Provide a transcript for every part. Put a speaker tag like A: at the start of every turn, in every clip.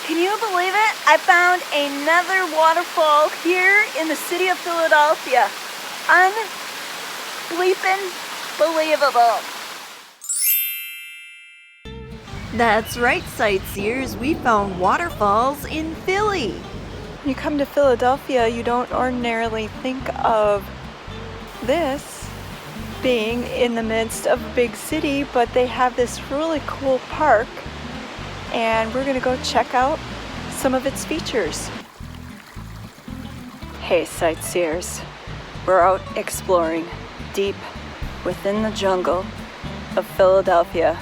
A: Can you believe it? I found another waterfall here in the city of Philadelphia. Unbleepin' believable.
B: That's right, sightseers, we found waterfalls in Philly.
A: When you come to Philadelphia, you don't ordinarily think of this being in the midst of a big city, but they have this really cool park, and we're gonna go check out some of its features. Hey, sightseers, we're out exploring deep within the jungle of Philadelphia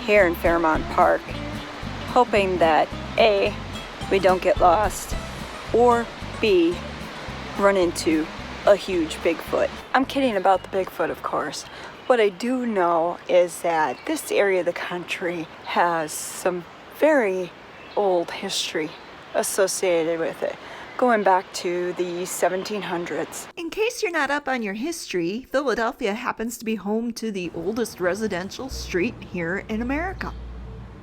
A: here in Fairmount Park, hoping that A, we don't get lost, or B, run into a huge Bigfoot. I'm kidding about the Bigfoot, of course. What I do know is that this area of the country has some very old history associated with it, going back to the 1700s.
B: In case you're not up on your history, Philadelphia happens to be home to the oldest residential street here in America.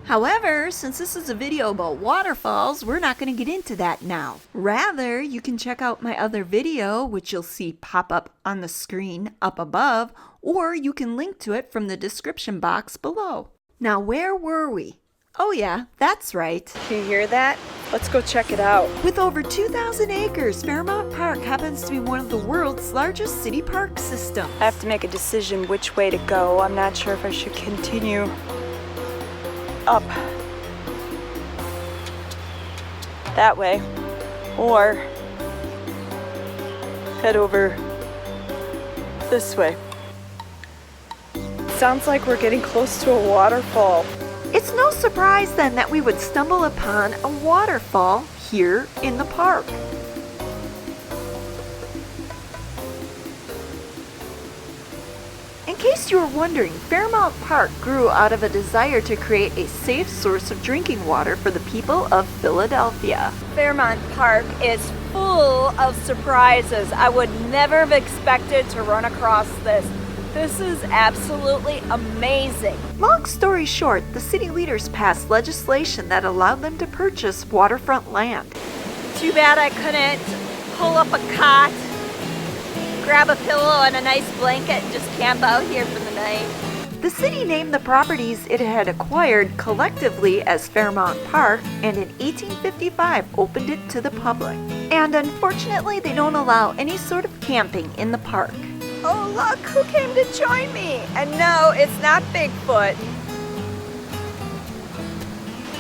B: However, since this is a video about waterfalls, we're not going to get into that now. Rather, you can check out my other video, which you'll see pop up on the screen up above, or you can link to it from the description box below. Now, where were we? Oh yeah, that's right.
A: Can you hear that? Let's go check it out.
B: With over 2,000 acres, Fairmount Park happens to be one of the world's largest city park systems.
A: I have to make a decision which way to go. I'm not sure if I should continue up that way or head over this way. Sounds like we're getting close to a waterfall.
B: It's no surprise then that we would stumble upon a waterfall here in the park. In case you were wondering, Fairmount Park grew out of a desire to create a safe source of drinking water for the people of Philadelphia.
A: Fairmount Park is full of surprises. I would never have expected to run across this. This is absolutely amazing.
B: Long story short, the city leaders passed legislation that allowed them to purchase waterfront land.
A: Too bad I couldn't pull up a cot, grab a pillow and a nice blanket and just camp out here for the night.
B: The city named the properties it had acquired collectively as Fairmount Park, and in 1855 opened it to the public. And unfortunately, they don't allow any sort of camping in the park.
A: Oh look, who came to join me? And no, it's not Bigfoot.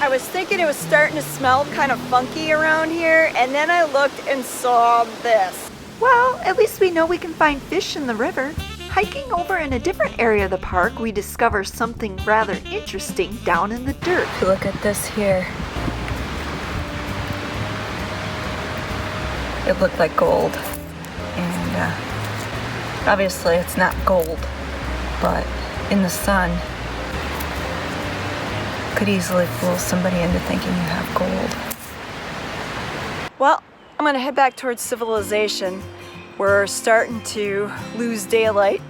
A: I was thinking it was starting to smell kind of funky around here, and then I looked and saw this.
B: Well, at least we know we can find fish in the river. Hiking over in a different area of the park, we discover something rather interesting down in the dirt.
A: Look at this here. It looked like gold. And obviously it's not gold, but in the sun could easily fool somebody into thinking you have gold. Well, I'm gonna head back towards civilization. We're starting to lose daylight,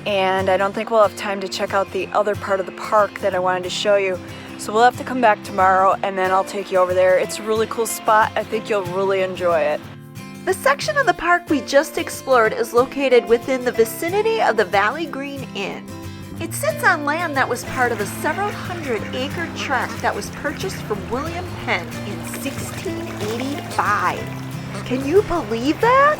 A: and I don't think we'll have time to check out the other part of the park that I wanted to show you. So we'll have to come back tomorrow, and then I'll take you over there. It's a really cool spot. I think you'll really enjoy it.
B: The section of the park we just explored is located within the vicinity of the Valley Green Inn. It sits on land that was part of a several hundred-acre tract that was purchased from William Penn in 1685. Can you believe that?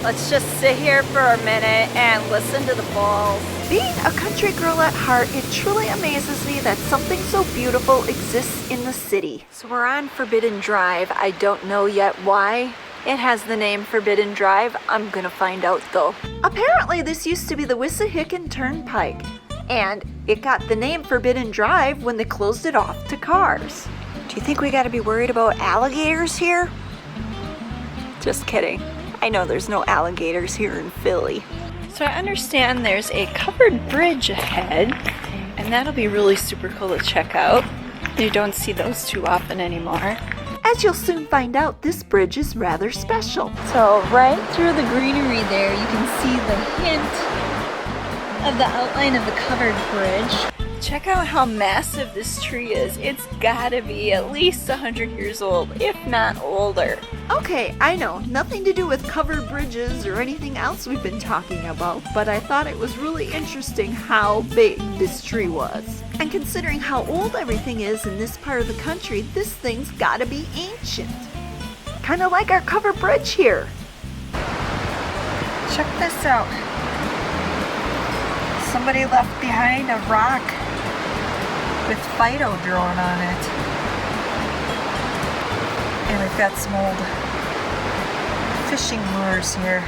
A: Let's just sit here for a minute and listen to the falls.
B: Being a country girl at heart, it truly amazes me that something so beautiful exists in the city.
A: So we're on Forbidden Drive. I don't know yet why it has the name Forbidden Drive. I'm gonna find out though.
B: Apparently this used to be the Wissahickon Turnpike, and it got the name Forbidden Drive when they closed it off to cars.
A: Do you think we gotta be worried about alligators here? Just kidding. I know there's no alligators here in Philly. So I understand there's a covered bridge ahead, and that'll be really super cool to check out. You don't see those too often anymore.
B: As you'll soon find out, this bridge is rather special.
A: So right through the greenery there, you can see the hint of the outline of the covered bridge. Check out how massive this tree is. It's gotta be at least 100 years old, if not older.
B: Okay, I know, nothing to do with covered bridges or anything else we've been talking about, but I thought it was really interesting how big this tree was. And considering how old everything is in this part of the country, this thing's gotta be ancient. Kinda like our covered bridge here.
A: Check this out. Somebody left behind a rock with Fido drawn on it. And we've got some old fishing lures here.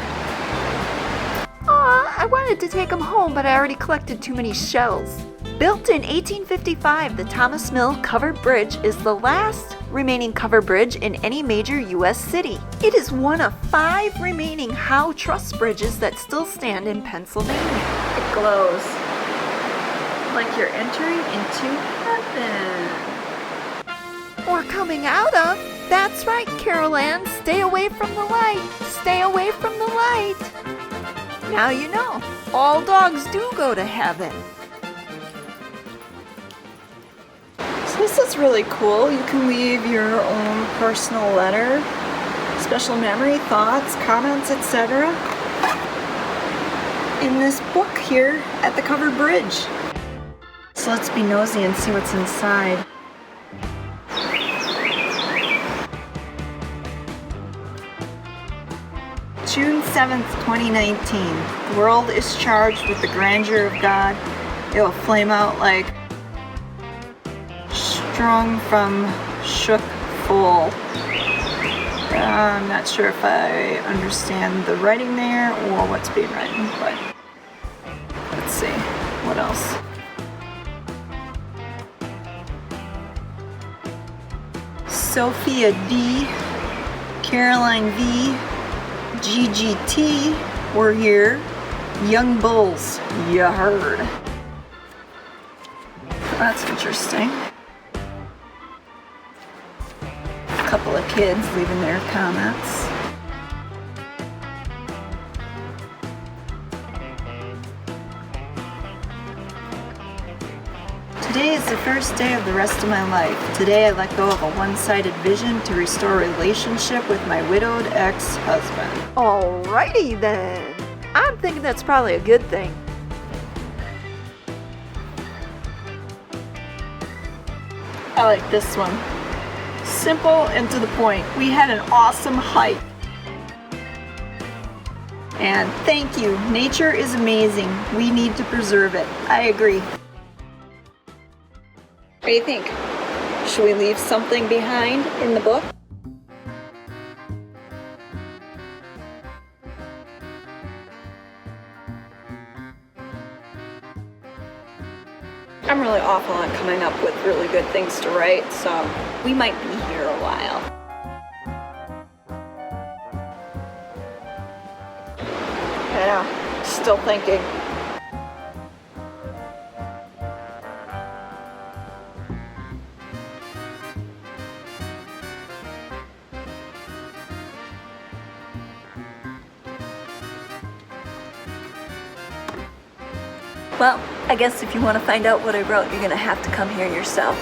B: Aw, I wanted to take them home, but I already collected too many shells. Built in 1855, the Thomas Mill Covered Bridge is the last remaining covered bridge in any major U.S. city. It is one of 5 remaining Howe Truss bridges that still stand in Pennsylvania.
A: It glows like you're entering into heaven.
B: Or coming out of. That's right, Carol Ann. Stay away from the light. Stay away from the light. Now you know, all dogs do go to heaven.
A: So this is really cool. You can leave your own personal letter, special memory, thoughts, comments, etc. in this book here at the covered bridge. So let's be nosy and see what's inside. June 7th, 2019. The world is charged with the grandeur of God. It will flame out like strung from shook full. I'm not sure if I understand the writing there or what's being written, but let's see. What else? Sophia D, Caroline V, GGT, we're here. Young Bulls, you heard. That's interesting. A couple of kids leaving their comments. Today is the first day of the rest of my life. Today I let go of a one-sided vision to restore a relationship with my widowed ex-husband.
B: Alrighty then. I'm thinking that's probably a good thing.
A: I like this one. Simple and to the point. We had an awesome hike. And thank you. Nature is amazing. We need to preserve it. I agree. What do you think? Should we leave something behind in the book? I'm really awful on coming up with really good things to write, so we might be here a while. Yeah, still thinking. Well, I guess if you want to find out what I wrote, you're going to have to come here yourself.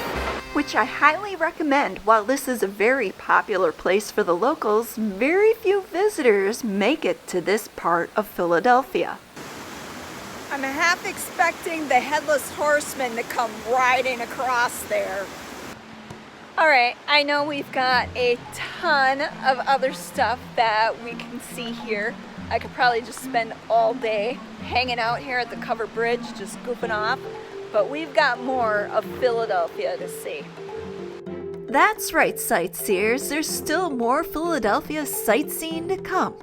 B: Which I highly recommend. While this is a very popular place for the locals, very few visitors make it to this part of Philadelphia.
A: I'm half expecting the Headless Horseman to come riding across there. Alright, I know we've got a ton of other stuff that we can see here. I could probably just spend all day hanging out here at the covered bridge, just goofing off. But we've got more of Philadelphia to see.
B: That's right, sightseers. There's still more Philadelphia sightseeing to come.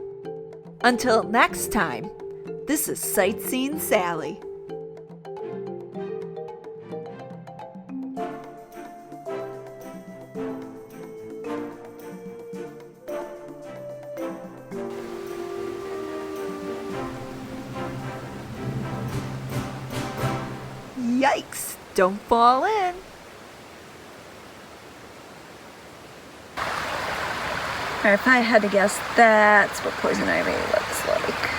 B: Until next time, this is Sightseeing Sally. Yikes! Don't fall in!
A: Or if I had to guess, that's what poison ivy looks like.